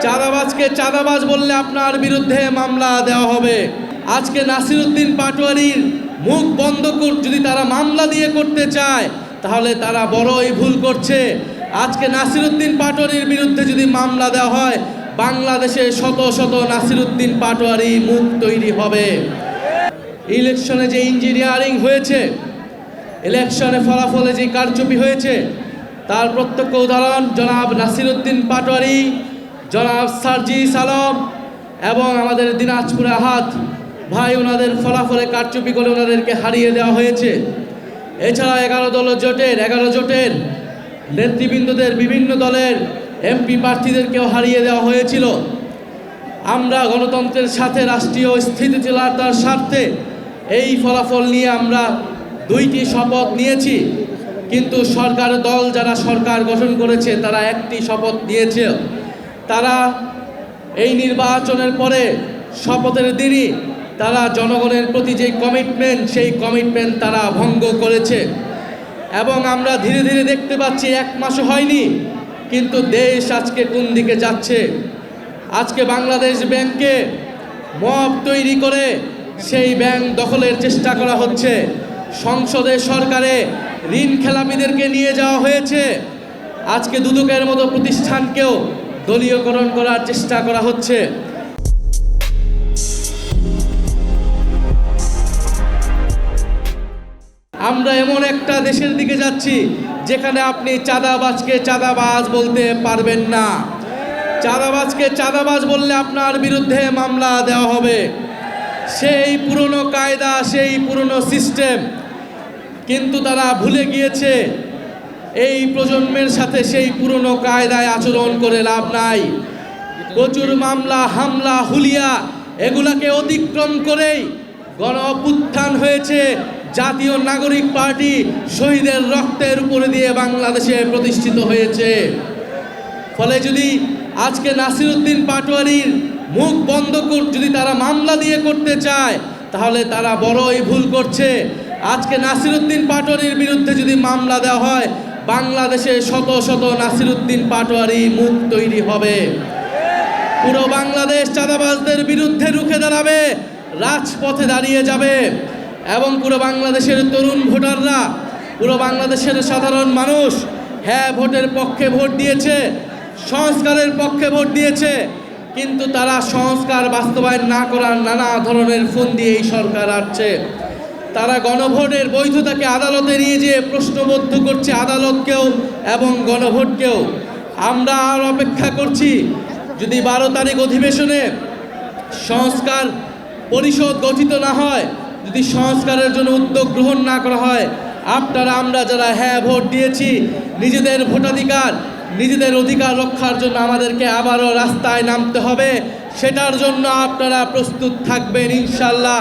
চাঁদাবাজকে চাঁদাবাজ বললে আপনার বিরুদ্ধে মামলা দেওয়া হবে। আজকে নাসিরউদ্দিন পাটোয়ারির মুখ বন্ধ যদি তারা মামলা দিয়ে করতে চায় তাহলে তারা বড়ই ভুল করছে। আজকে নাসিরউদ্দিন পাটোয়ারির বিরুদ্ধে যদি মামলা দেওয়া হয় বাংলাদেশে শত শত নাসিরউদ্দিন পাটোয়ারি মুখ তৈরি হবে। ইলেকশনে যে ইঞ্জিনিয়ারিং হয়েছে, ইলেকশনে ফলাফলে যে কারচুপি হয়েছে তার প্রত্যক্ষ উদাহরণ জনাব নাসিরউদ্দিন পাটোয়ারি, জনাব সার্জিস আলম এবং আমাদের দিনাজপুরে আহাদ ভাই, ওনাদের ফলাফলে কারচুপি করে ওনাদেরকে হারিয়ে দেওয়া হয়েছে। এছাড়া 11 জোটের নেতৃবৃন্দদের বিভিন্ন দলের এমপি প্রার্থীদেরকেও হারিয়ে দেওয়া হয়েছিল। আমরা গণতন্ত্রের সাথে রাষ্ট্রীয় স্থিতিশীলতার স্বার্থে এই ফলাফল নিয়ে আমরা 2টি শপথ নিয়েছি, কিন্তু সরকার দল যারা সরকার গঠন করেছে তারা একটি শপথ নিয়েছে। তারা এই নির্বাচনের পরে শপথের দিনই তারা জনগণের প্রতি যে কমিটমেন্ট সেই কমিটমেন্ট তারা ভঙ্গ করেছে। এবং আমরা ধীরে ধীরে দেখতে পাচ্ছি 1 মাসও হয়নি কিন্তু দেশ আজকে কোন দিকে যাচ্ছে। আজকে বাংলাদেশ ব্যাংকে মব তৈরি করে সেই ব্যাংক দখলের চেষ্টা করা হচ্ছে। সংসদে সরকারে ঋণ খেলাপিদেরকে নিয়ে যাওয়া হয়েছে। আজকে দুদকের মতো প্রতিষ্ঠানকেও দলীয়করণ করার চেষ্টা করা হচ্ছে। আমরা এমন একটা দেশের দিকে যাচ্ছি যেখানে আপনি চাঁদাবাজকে চাঁদাবাজ বলতে পারবেন না। চাঁদাবাজকে চাঁদাবাজ বললে আপনার বিরুদ্ধে মামলা দেওয়া হবে। সেই পুরনো কায়দা, সেই পুরনো সিস্টেম, কিন্তু তারা ভুলে গিয়েছে এই প্রজন্মের সাথে সেই পুরনো কায়দায় আচরণ করে লাভ নাই। প্রচুর মামলা, হামলা, হুলিয়া এগুলাকে অতিক্রম করেই গণ অভ্যুত্থান হয়েছে। জাতীয় নাগরিক পার্টি শহীদের রক্তের উপরে দিয়ে বাংলাদেশে প্রতিষ্ঠিত হয়েছে। ফলে যদি আজকে নাসিরউদ্দিন পাটোয়ারির মুখ বন্ধ যদি তারা মামলা দিয়ে করতে চায় তাহলে তারা বড়ই ভুল করছে। আজকে নাসিরউদ্দিন পাটোয়ারির বিরুদ্ধে যদি মামলা দেওয়া হয় বাংলাদেশে শত শত নাসিরউদ্দিন পাটোয়ারি মুখ তৈরি হবে। পুরো বাংলাদেশ চাঁদাবাজদের বিরুদ্ধে রুখে দাঁড়াবে, রাজপথে দাঁড়িয়ে যাবে এবং পুরো বাংলাদেশের তরুণ ভোটাররা, পুরো বাংলাদেশের সাধারণ মানুষ হ্যাঁ ভোটের পক্ষে ভোট দিয়েছে, সংস্কারের পক্ষে ভোট দিয়েছে, কিন্তু তারা সংস্কার বাস্তবায়ন না করার নানা ধরনের ফোন দিয়ে এই সরকার আসছে। তারা গণভোটের বৈধতাকে আদালতে নিয়ে যেয়ে প্রশ্নবদ্ধ করছে আদালতকেও এবং গণভোটকেও। আমরা আর অপেক্ষা করছি যদি 12 তারিখ অধিবেশনে সংস্কার পরিষদ গঠিত না হয়, যদি সংস্কারের জন্য উদ্যোগ গ্রহণ না করা হয়, আপনারা আমরা যারা হ্যাঁ ভোট দিয়েছি নিজেদের ভোটাধিকার, নিজেদের অধিকার রক্ষার জন্য আমাদেরকে আবারও রাস্তায় নামতে হবে। সেটার জন্য আপনারা প্রস্তুত থাকবেন ইনশাল্লাহ।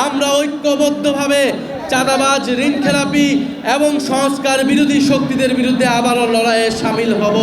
আমরা ঐক্যবদ্ধভাবে চাঁদাবাজ, ঋণখেলাপি এবং সংস্কার বিরোধী শক্তিদের বিরুদ্ধে আবারও লড়াইয়ে সামিল হব।